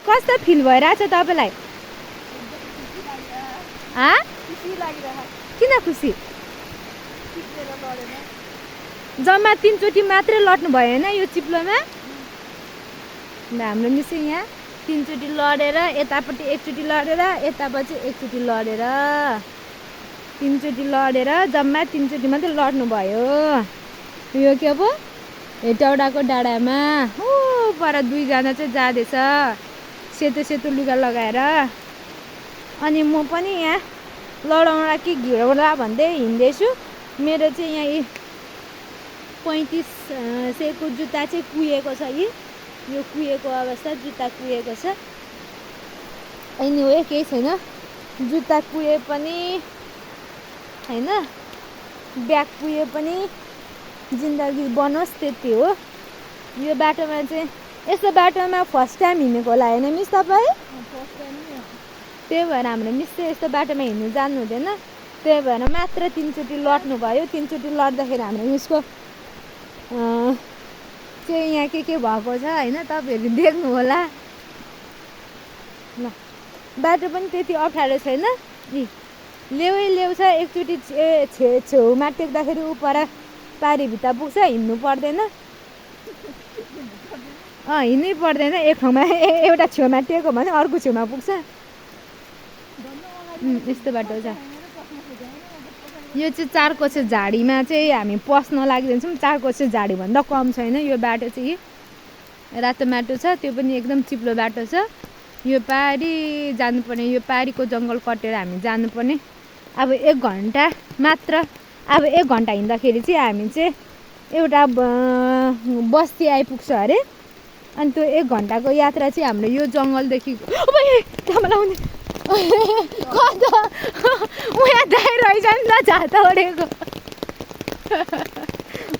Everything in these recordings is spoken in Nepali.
कस्तो फिल भइरहेछ तपाईँलाई? किन खुसी? जम्मा 3 चोटि मात्रै लड्नु भयो होइन यो चिप्लोमा? हाम्रो मिस यहाँ 3 चोटि लडेर यतापट्टि 1 चोटि लडेर यतापट्टि 1 चोटि लडेर 3 चोटि लडेर जम्मा 3 चोटि मात्रै लड्नु भयो। यो के पो हेटौडाको डाँडामा हो पर 2 जना चाहिँ जाँदैछ सेतो सेतो लुगा लगाएर। अनि म पनि यहाँ लडाउँला कि घिरौला भन्दै हिँड्दैछु। मेरो चाहिँ यहाँ 35 सयको जुत्ता चाहिँ कुहिएको छ। यो कुहिएको अवस्था, जुत्ता कुहिएको छ। एनिवे केही छैन, जुत्ता कुहे पनि हैन ब्याग कुहे पनि जिन्दगी बनोस् त्यति हो। यो बाटोमा चाहिँ यस्तो बाटोमा फर्स्ट टाइम हिँडेको होला होइन मिस तपाईँ? त्यही भएर हाम्रो मिस चाहिँ यस्तो बाटोमा हिँड्नु जान्नु हुँदैन। त्यही भएर मात्र 3 चोटि लड्नु भयो। 3 चोटि लड्दाखेरि हाम्रो मिसको चाहिँ यहाँ के भएको छ होइन, तपाईँहरू देख्नु होला। ल बाटो पनि त्यति अप्ठ्यारो छैन। लेउै लेउ छ। एकचोटि छेउमा टेक्दाखेरि उपर पारी भित्ता पुग्छ, हिँड्नु पर्दैन। हिँड्नै पर्दैन। एक ठाउँमा एउटा छेउमा टेक्यो भने अर्को छेउमा पुग्छ। यस्तो बाटो छ। यो चाहिँ 4 कोसे झाडीमा चाहिँ हामी पस्न लागिदिन्छौँ। 4 कोसे झाडीभन्दा कम छैन यो बाटो चाहिँ। रातो माटो छ, त्यो पनि एकदम चिप्लो बाटो छ। यो पारी जानुपर्ने, यो पारीको जङ्गल कटेर हामी जानुपर्ने। अब 1 घन्टा मात्र, अब 1 घन्टा हिँड्दाखेरि चाहिँ हामी चाहिँ एउटा बस्ती आइपुग्छ अरे। अनि त्यो 1 घन्टाको यात्रा चाहिँ हाम्रो यो जङ्गलदेखि उहाँ दाइ रहेछ नि त, झात ओढेको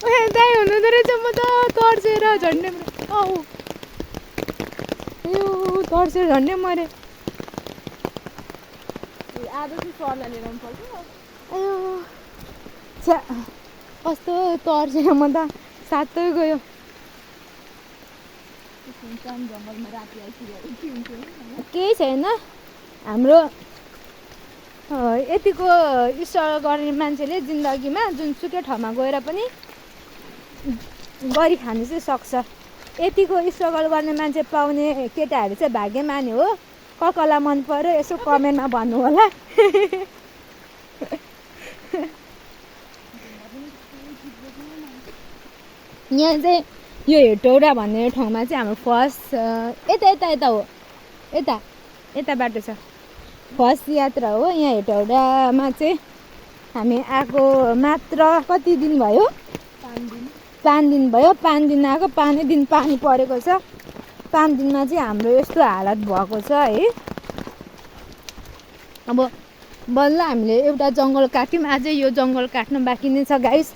उहाँ दाइ हुनुहुँदो रहेछ। म त तर्सेर झन्डै यो तर्सेर झन्डै मरे। कस्तो तर्सेर म त सातै गयो। केही छैन, हाम्रो यतिको स्ट्रगल गर्ने मान्छेले जिन्दगीमा जुनसुकै ठाउँमा गएर पनि गरी खानु चाहिँ सक्छ। यतिको स्ट्रगल गर्ने मान्छे पाउने केटाहरू चाहिँ भाग्यमानी हो। कसलाई मन पर्यो यसो कमेन्टमा भन्नु होला। यहाँ चाहिँ यो हेटौडा भन्ने ठाउँमा चाहिँ हाम्रो फर्स्ट यता हो, यता बाटो छ। फर्स्ट यात्रा हो यहाँ हेटौडामा चाहिँ हामी आएको मात्र कति दिन भयो? 5 दिन भयो। 5 दिन आएको, 5 दिन पानी परेको छ। 5 दिनमा चाहिँ हाम्रो यस्तो हालत भएको छ है। अब बल्ल हामीले एउटा जङ्गल काट्यौँ। अझै यो जङ्गल काट्नु बाँकी नै छ गाइस।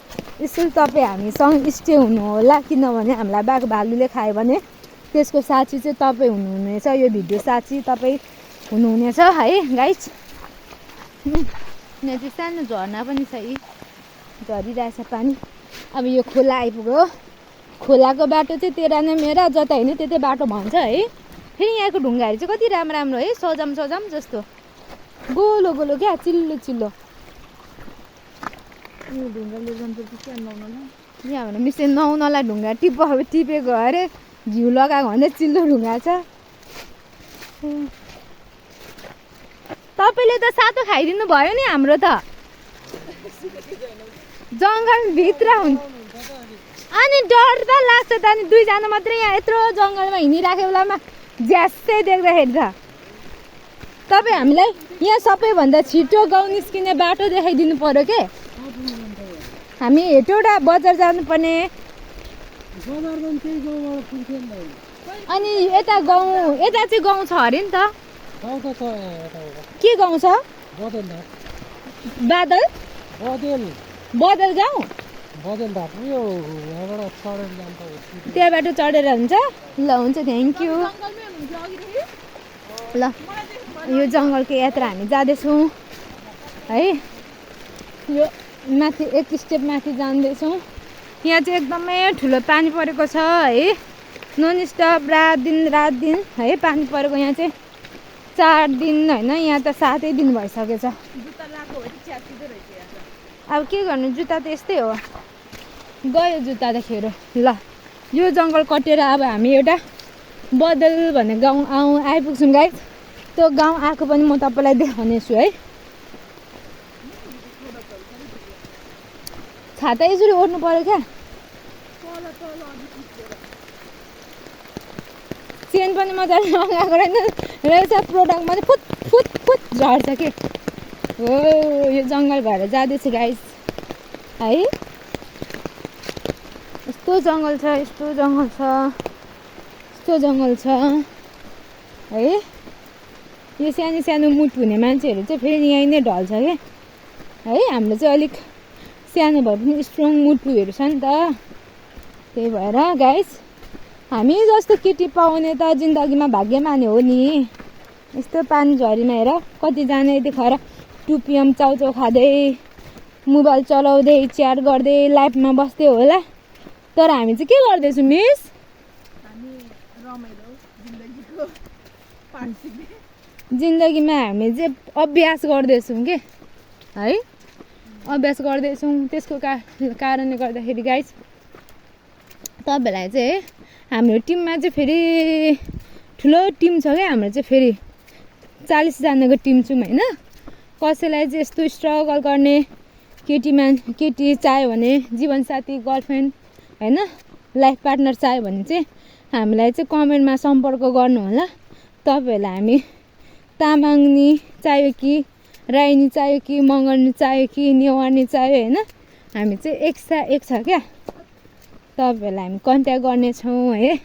यसो तपाईँ हामीसँग स्टे हुनु होला, किनभने हामीलाई बाघ भालुले खायो भने त्यसको साक्षी चाहिँ तपाईँ हुनुहुनेछ। यो भिडियो साक्षी तपाईँ हुनुहुनेछ है गाइस। यहाँ चाहिँ सानो झर्ना पनि छ, झरिरहेछ पानी। अब यो खोला आइपुग्यो। खोलाको बाटो चाहिँ तेरा नै मेरा, जता हिँड्यो त्यतै बाटो भन्छ है। फेरि यहाँको ढुङ्गाहरू चाहिँ कति राम्रो राम्रो है, सजाम जस्तो गोलो गोलो क्या, चिल्लो चिल्लो। यहाँ भने मिसले नुहाउनलाई ढुङ्गा टिपेको अरे, घिउ लगाएको भन्दै चिल्लो ढुङ्गा छ। तपाईँले त सातो खाइदिनु भयो नि हाम्रो त। जङ्गलभित्र हुन्छ अनि डर त लाग्छ त। अनि 2 जना मात्रै यहाँ यत्रो जङ्गलमा हिँडिराखेको बेलामा ज्यासै देख्दाखेरि त तपाईँ हामीलाई यहाँ सबैभन्दा छिटो गाउँ निस्किने बाटो देखाइदिनु पर्यो के। हामी हेटौडा बजार जानुपर्ने। अनि यता चाहिँ गाउँ छ अरे नि त। के गाउँ छ? बादल गाउँ। त्यहाँबाट चढेर हुन्छ। ल हुन्छ, थ्याङ्क यू। ल यो जङ्गलको यात्रा हामी जाँदैछौँ है। यो माथि 1 स्टेप माथि जाँदैछौँ। यहाँ चाहिँ एकदमै ठुलो पानी परेको छ है। नन स्टप रात दिन है पानी परेको। यहाँ चाहिँ 4 दिन होइन, यहाँ त 7 दिन भइसकेछ। अब के गर्नु, जुत्ता त यस्तै हो, गयो जुत्ता त खेरो। ल यो जङ्गल कटेर अब हामी एउटा बदल भन्ने गाउँ आइपुग्छौँ गाइस। त्यो गाउँ आएको पनि म तपाईँलाई देखाउने छु है। छाता यसरी ओढ्नु पर्यो क्या। चेन पनि मजाले लगाएको रहेछ, प्रोडक्ट मात्रै फुट फुट फुट झर्छ के। हो यो जङ्गल भएर जाँदैछ गाइस है। यस्तो जङ्गल छ, यस्तो जङ्गल छ, यस्तो जङ्गल छ है। यो सानो सानो मुट हुने मान्छेहरू चाहिँ फेरि यहीँ नै ढल्छ क्या है। हाम्रो चाहिँ अलिक सानो भए पनि स्ट्रङ मुटुहरू छ नि त, त्यही भएर गाइस हामी जस्तो केटी पाउने त जिन्दगीमा भाग्यमानी हो नि। यस्तो पानी झरीमा हेर कतिजना यति खर 2 PM चाउचाउ खाँदै मोबाइल चलाउँदै च्याट गर्दै लाइफमा बस्दै होला। तर हामी चाहिँ के गर्दैछौँ मिस? जिन्दगीमा हामी चाहिँ अभ्यास गर्दैछौँ के है, अभ्यास गर्दैछौँ। त्यसको कारणले गर्दाखेरि गाइस तपाईँहरूलाई चाहिँ हाम्रो टिममा चाहिँ फेरि ठुलो टिम छ क्या। हाम्रो चाहिँ फेरि 40 जनाको टिम छौँ होइन। कसैलाई चाहिँ यस्तो स्ट्रगल गर्ने केटी चाह्यो भने, जीवनसाथी गर्लफ्रेन्ड होइन, लाइफ पार्टनर चाह्यो भने चाहिँ हामीलाई चाहिँ कमेन्टमा सम्पर्क गर्नु होला। तपाईँहरूलाई हामी तामाङनी चाहियो कि, राईनी चाहियो कि, मगरनी चाहियो कि, नेवारनी चाहियो होइन, हामी चाहिँ एक छ क्या। तपाईँहरूलाई हामी कन्ट्याक्ट गर्नेछौँ है।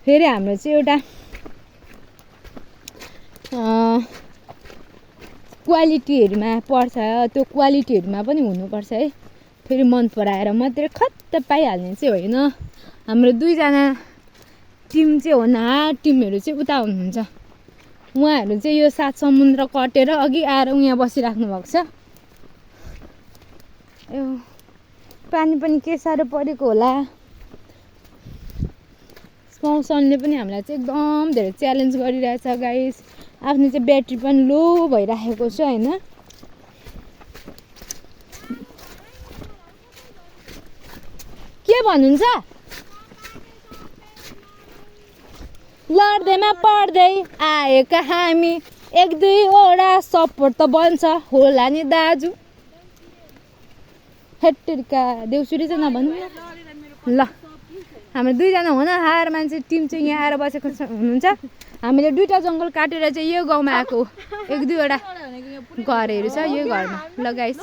फेरि हाम्रो चाहिँ एउटा क्वालिटीहरूमा पर्छ, त्यो क्वालिटीहरूमा पनि हुनुपर्छ है। फेरि मन पराएर मात्रै खत्त पाइहाल्ने चाहिँ होइन। हाम्रो 2 जना टिम चाहिँ हो न, टिमहरू चाहिँ उता हुनुहुन्छ। उहाँहरू चाहिँ यो 7 समुद्र कटेर अघि आएर यहाँ बसिराख्नु भएको छ। यो पानी पनि के साह्रो परेको होला। मौसमले पनि हामीलाई चाहिँ एकदम धेरै च्यालेन्ज गरिरहेछ गाइस। आफ्नो चाहिँ ब्याट्री पनि लो भइराखेको छ होइन। के भन्नुहुन्छ? लड्दैमा पढ्दै आएका हामी 1-2वटा सपोर्ट त बन्छ होला नि दाजु। हेटरिका देउसुरी चाहिँ नभन्नु ल। हाम्रो 2 जना हो न हार मान्छे टिम चाहिँ यहाँ आएर बसेको हुनुहुन्छ। हामीले 2टा जङ्गल काटेर चाहिँ यो गाउँमा आएको 1-2वटा घरहरू छ। यो घरमा ल गाइस।